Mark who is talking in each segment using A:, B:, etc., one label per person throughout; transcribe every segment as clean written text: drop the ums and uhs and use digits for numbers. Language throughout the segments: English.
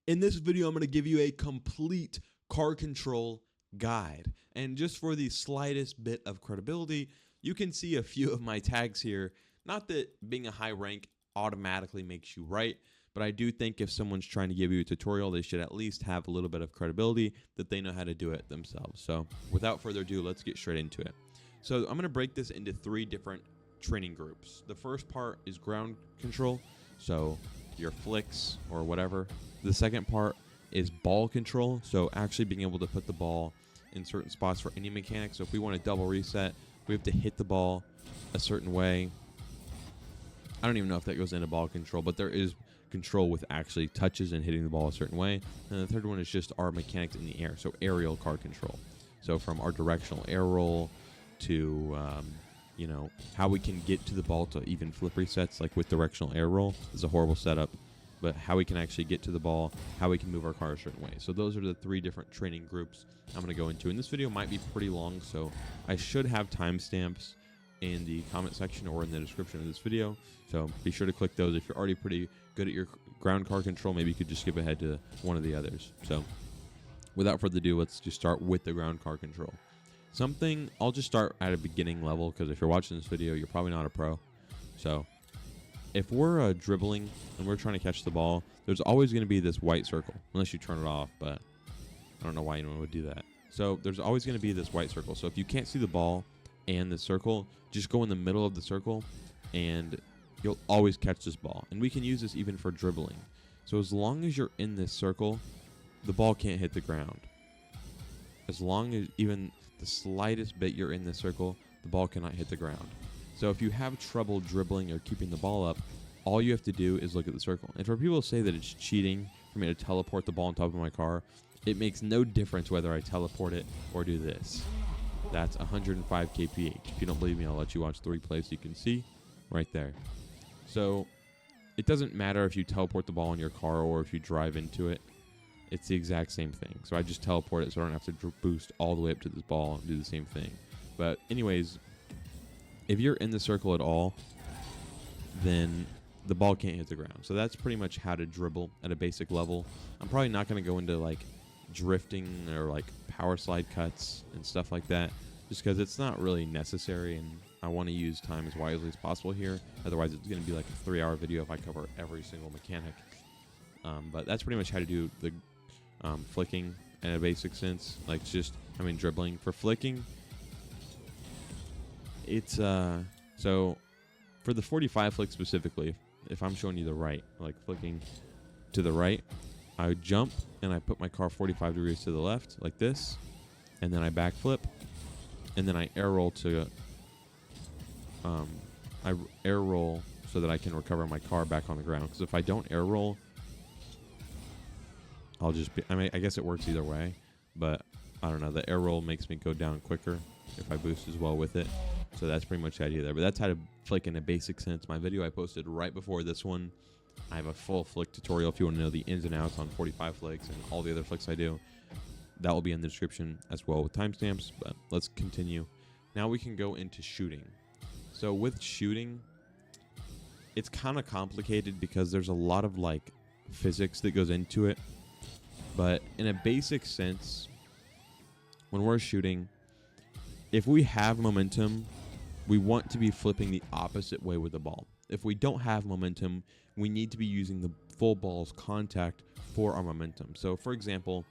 A: In this video, I'm going to give you a complete car control guide. And just for the slightest bit of credibility, you can see a few of my tags here. Not that being a high rank automatically makes you right, but I do think if someone's trying to give you a tutorial, they should at least have a little bit of credibility that they know how to do it themselves. So without further ado, let's get straight into it. So I'm going to break this into 3 different training groups. The first part is ground control, so your flicks or whatever. The second part is ball control, so actually being able to put the ball in certain spots for any mechanic. So if we want to double reset, we have to hit the ball a certain way. I don't even know if that goes into ball control, but there is control with actually touches and hitting the ball a certain way. And the third one is just our mechanics in the air, so aerial car control. So from our directional air roll to how we can get to the ball to even flip resets, like with directional air roll is a horrible setup, but how we can actually get to the ball, how we can move our car a certain way. So those are the 3 different training groups I'm going to go into. And this video might be pretty long, so I should have timestamps in the comment section or in the description of this video. So be sure to click those. If you're already pretty good at your ground car control, maybe you could just skip ahead to one of the others. So without further ado, let's just start with the ground car control. I'll just start at a beginning level, because if you're watching this video, you're probably not a pro. So if we're dribbling and we're trying to catch the ball, there's always going to be this white circle, unless you turn it off, but I don't know why anyone would do that. So there's always going to be this white circle. So if you can't see the ball and the circle, just go in the middle of the circle and you'll always catch this ball. And we can use this even for dribbling. So as long as you're in this circle, the ball can't hit the ground. As long as even the slightest bit you're in this circle, the ball cannot hit the ground. So if you have trouble dribbling or keeping the ball up, all you have to do is look at the circle. And for people to say that it's cheating for me to teleport the ball on top of my car, it makes no difference whether I teleport it or do this. That's 105 kph. If you don't believe me, I'll let you watch the replay so you can see right there. So it doesn't matter if you teleport the ball in your car or if you drive into it. It's the exact same thing. So I just teleport it so I don't have to boost all the way up to this ball and do the same thing. But anyways, if you're in the circle at all, then the ball can't hit the ground. So that's pretty much how to dribble at a basic level. I'm probably not going to go into like drifting or like power slide cuts and stuff like that, just because it's not really necessary, and I want to use time as wisely as possible here. Otherwise it's going to be like a 3-hour video if I cover every single mechanic. But that's pretty much how to do the flicking in a basic sense. Like dribbling. For flicking, it's so for the 45 flick specifically, if I'm showing you the right, like flicking to the right, I would jump and I put my car 45 degrees to the left like this, and then I backflip, and then I air roll to so that I can recover my car back on the ground. Because if I don't air roll, I'll just be, I guess it works either way, but I don't know. The air roll makes me go down quicker if I boost as well with it. So that's pretty much the idea there. But that's how to flick in a basic sense. My video I posted right before this one, I have a full flick tutorial if you want to know the ins and outs on 45 flicks and all the other flicks I do. That will be in the description as well with timestamps, but let's continue. Now we can go into shooting. So with shooting, it's kind of complicated because there's a lot of like physics that goes into it. But in a basic sense, when we're shooting, if we have momentum, we want to be flipping the opposite way with the ball. If we don't have momentum, we need to be using the full ball's contact for our momentum. So for example,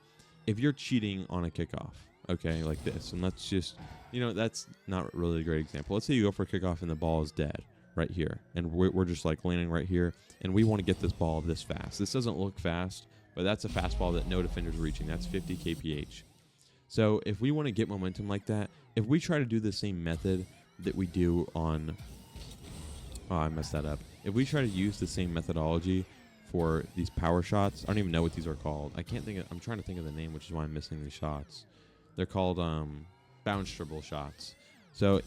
A: if you're cheating on a kickoff, okay, like this, and let's just, that's not really a great example. Let's say you go for a kickoff and the ball is dead right here, and we're just like landing right here, and we want to get this ball this fast. This doesn't look fast, but that's a fastball that no defender's reaching. That's 50 kph. So if we want to get momentum like that, if we try to do the same method that we do on, I messed that up. If we try to use the same methodology for these power shots, I don't even know what these are called. I'm trying to think of the name, which is why I'm missing these shots. They're called bounce dribble shots. So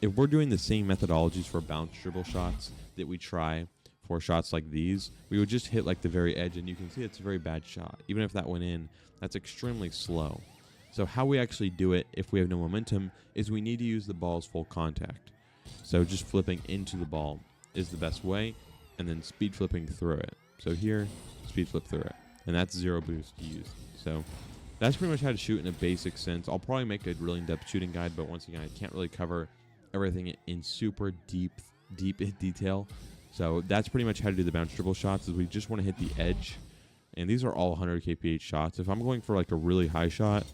A: if we're doing the same methodologies for bounce dribble shots that we try for shots like these, we would just hit like the very edge, and you can see it's a very bad shot. Even if that went in, that's extremely slow. So how we actually do it if we have no momentum is we need to use the ball's full contact. So just flipping into the ball is the best way, and then speed flipping through it. So here, speed flip through it. and that's 0 boost used. So that's pretty much how to shoot in a basic sense. I'll probably make a really in-depth shooting guide, but once again, I can't really cover everything in super deep detail. So that's pretty much how to do the bounce dribble shots, is we just want to hit the edge. And these are all 100 kph shots. If I'm going for like a really high shot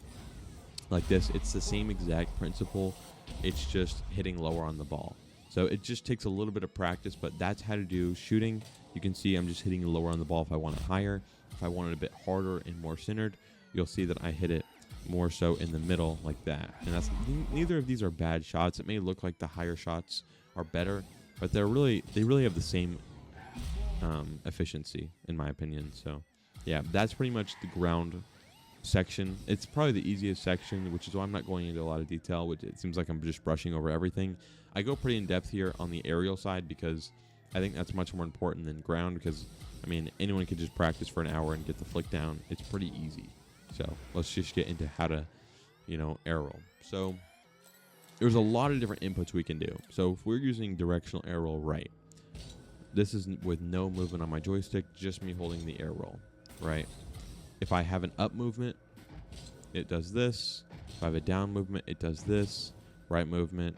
A: like this, it's the same exact principle. It's just hitting lower on the ball. So it just takes a little bit of practice, but that's how to do shooting. You can see I'm just hitting lower on the ball if I want it higher. If I want it a bit harder and more centered, you'll see that I hit it more so in the middle like that. And that's neither of these are bad shots. It may look like the higher shots are better, but they really have the same efficiency in my opinion. So yeah, that's pretty much the ground section. It's probably the easiest section, which is why I'm not going into a lot of detail, which it seems like I'm just brushing over everything. I go pretty in depth here on the aerial side because I think that's much more important than ground, because I mean, anyone can just practice for an hour and get the flick down. It's pretty easy. So let's just get into how to, aerial. So there's a lot of different inputs we can do. So if we're using directional air roll right, this is with no movement on my joystick, just me holding the air roll, right? If I have an up movement, it does this. If I have a down movement, it does this. Right movement,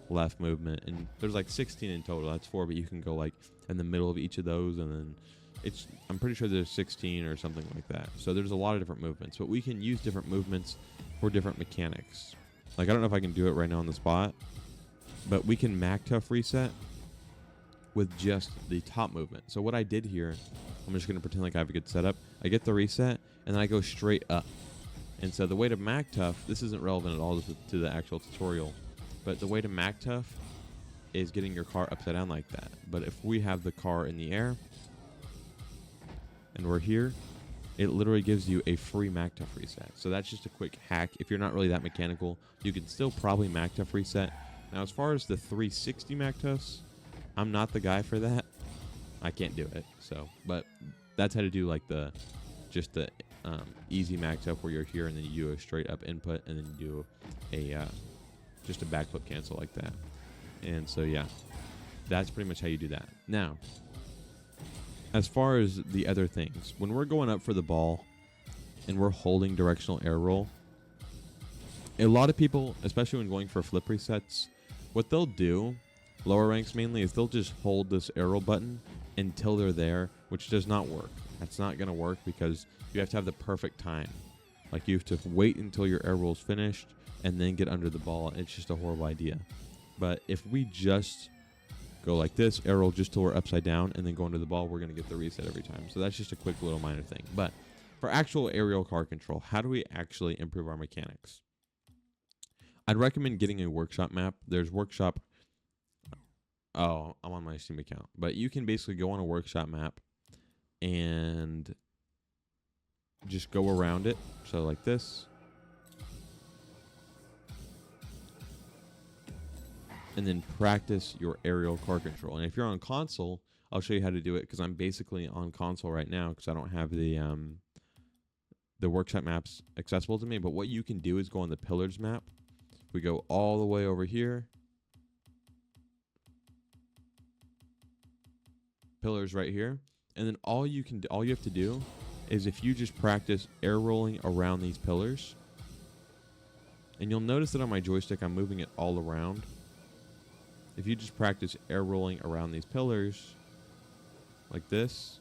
A: left movement, and there's like 16 in total. That's 4, but you can go like in the middle of each of those, and then I'm pretty sure there's 16 or something like that. So there's a lot of different movements, but we can use different movements for different mechanics. Like, I don't know if I can do it right now on the spot, but we can Mac Tough reset with just the top movement. So what I did here, I'm just going to pretend like I have a good setup. I get the reset, and then I go straight up. And so the way to Mac Tough, this isn't relevant at all to the actual tutorial, but the way to Mac Tough is getting your car upside down like that. But if we have the car in the air, and we're here, it literally gives you a free Mac Tough reset. So that's just a quick hack. If you're not really that mechanical, you can still probably Mac Tough reset. Now, as far as the 360 Mac Toughs, I'm not the guy for that. I can't do it. So, but that's how to do like the easy Mac Tough, where you're here and then you do a straight up input and then you do a just a backflip cancel like that. And so yeah, that's pretty much how you do that. Now, as far as the other things, when we're going up for the ball and we're holding directional air roll, a lot of people, especially when going for flip resets, what they'll do, lower ranks mainly, is they'll just hold this air roll button until they're there, which does not work. That's not going to work because you have to have the perfect time. Like, you have to wait until your air roll's finished and then get under the ball. It's just a horrible idea. But if we just go like this, air roll just till we're upside down, and then go under the ball, we're going to get the reset every time. So that's just a quick little minor thing. But for actual aerial car control, how do we actually improve our mechanics? I'd recommend getting a workshop map. There's workshop. Oh, I'm on my Steam account. But you can basically go on a workshop map and just go around it. So like this. And then practice your aerial car control. And if you're on console, I'll show you how to do it, because I'm basically on console right now because I don't have the workshop maps accessible to me. But what you can do is go on the pillars map. We go all the way over here. Pillars right here. And then all you have to do is, if you just practice air rolling around these pillars, and you'll notice that on my joystick I'm moving it all around. If you just practice air rolling around these pillars like this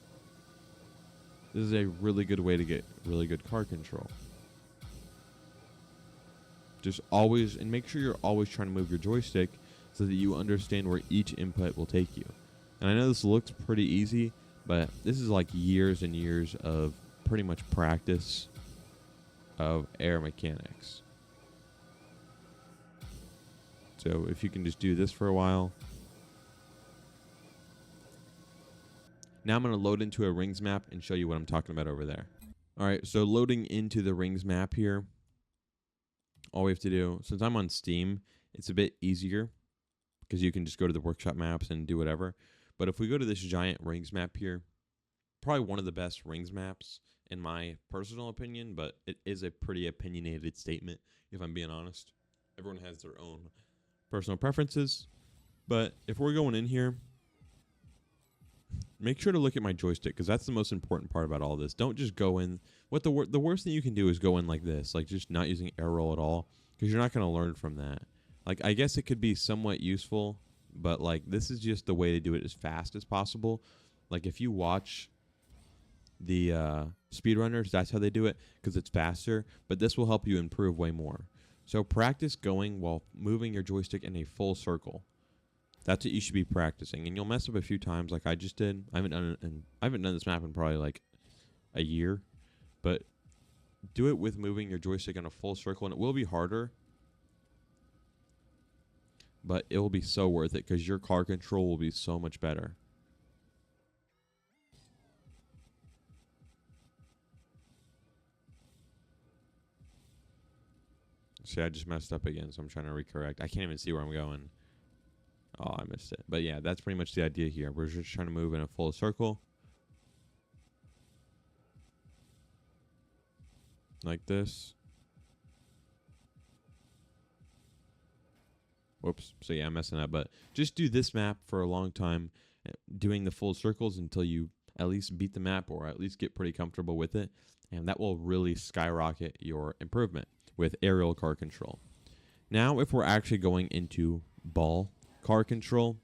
A: is a really good way to get really good car control. Just always, and make sure you're always trying to move your joystick so that you understand where each input will take you. And I know this looks pretty easy, but this is like years and years of pretty much practice of air mechanics. So if you can just do this for a while. Now I'm going to load into a rings map and show you what I'm talking about over there. All right, so loading into the rings map here. All we have to do, since I'm on Steam, it's a bit easier because you can just go to the workshop maps and do whatever. But if we go to this giant rings map here, probably one of the best rings maps in my personal opinion, but it is a pretty opinionated statement if I'm being honest. Everyone has their own personal preferences, but if we're going in here, make sure to look at my joystick, because that's the most important part about all this. Don't just go in. The worst thing you can do is go in like this, like just not using air roll at all, because you're not going to learn from that. Like, I guess it could be somewhat useful, but like this is just the way to do it as fast as possible. Like if you watch the speedrunners, that's how they do it, because it's faster, but this will help you improve way more. So practice going while moving your joystick in a full circle. That's what you should be practicing, and you'll mess up a few times like I just did. I haven't done this map in probably like a year, but do it with moving your joystick in a full circle, and it will be harder, but it will be so worth it because your car control will be so much better. See, I just messed up again, so I'm trying to recorrect. I can't even see where I'm going. Oh, I missed it. But yeah, that's pretty much the idea here. We're just trying to move in a full circle. Like this. Whoops. So yeah, I'm messing up. But just do this map for a long time, doing the full circles until you at least beat the map or at least get pretty comfortable with it. And that will really skyrocket your improvement with aerial car control. Now, if we're actually going into ball car control,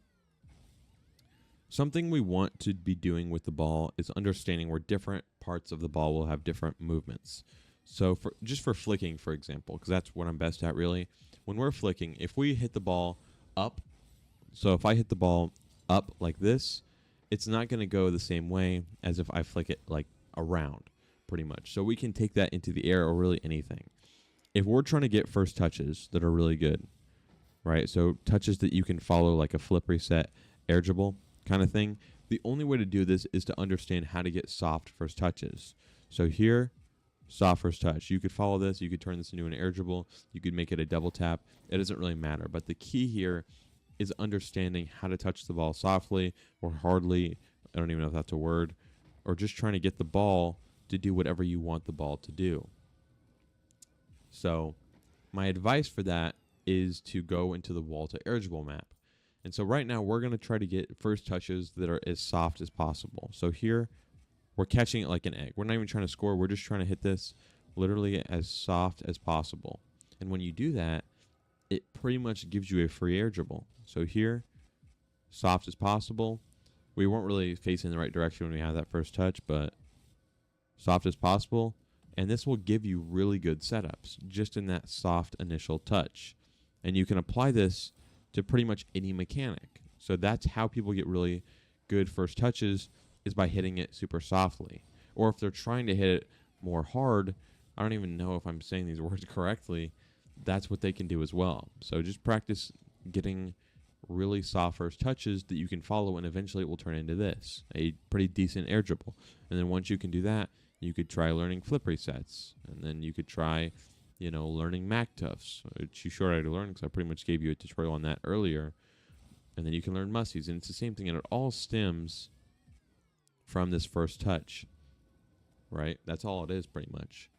A: something we want to be doing with the ball is understanding where different parts of the ball will have different movements. So just for flicking, for example, because that's what I'm best at really, when we're flicking, if we hit the ball up, so if I hit the ball up like this, it's not going to go the same way as if I flick it like around, pretty much. So we can take that into the air or really anything. If we're trying to get first touches that are really good, right? So touches that you can follow like a flip reset, air dribble kind of thing. The only way to do this is to understand how to get soft first touches. So here, soft first touch. You could follow this. You could turn this into an air dribble. You could make it a double tap. It doesn't really matter. But the key here is understanding how to touch the ball softly or hardly. I don't even know if that's a word. Or just trying to get the ball to do whatever you want the ball to do. So my advice for that is to go into the wall to air dribble map. And so right now we're going to try to get first touches that are as soft as possible. So here we're catching it like an egg. We're not even trying to score. We're just trying to hit this literally as soft as possible. And when you do that, it pretty much gives you a free air dribble. So here, soft as possible. We weren't really facing the right direction when we had that first touch, but soft as possible. And this will give you really good setups just in that soft initial touch. And you can apply this to pretty much any mechanic. So that's how people get really good first touches, is by hitting it super softly. Or if they're trying to hit it more hard, I don't even know if I'm saying these words correctly, that's what they can do as well. So just practice getting really soft first touches that you can follow, and eventually it will turn into this, a pretty decent air dribble. And then once you can do that, you could try learning flip resets, and then you could try, learning Mac Toughs, which you sure already learned because I pretty much gave you a tutorial on that earlier. And then you can learn mussies, and it's the same thing, and it all stems from this first touch, right? That's all it is pretty much.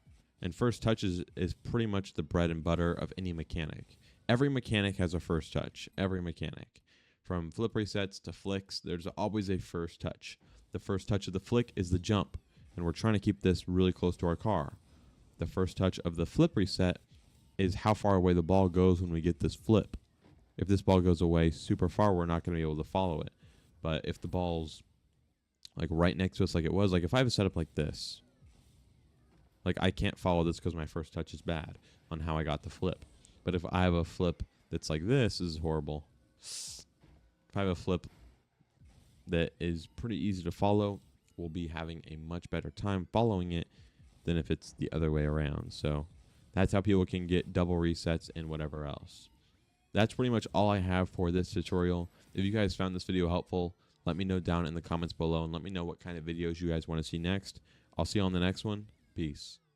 A: And first touch is pretty much the bread and butter of any mechanic. Every mechanic has a first touch, every mechanic. From flip resets to flicks, there's always a first touch. The first touch of the flick is the jump, and we're trying to keep this really close to our car. The first touch of the flip reset is how far away the ball goes when we get this flip. If this ball goes away super far, we're not going to be able to follow it. But if the ball's like right next to us like it was, like if I have a setup like this, like I can't follow this because my first touch is bad on how I got the flip. But if I have a flip that's like this is horrible. If I have a flip that is pretty easy to follow, we'll be having a much better time following it than if it's the other way around. So that's how people can get double resets and whatever else. That's pretty much all I have for this tutorial. If you guys found this video helpful, let me know down in the comments below, and let me know what kind of videos you guys want to see next. I'll see you on the next one. Peace.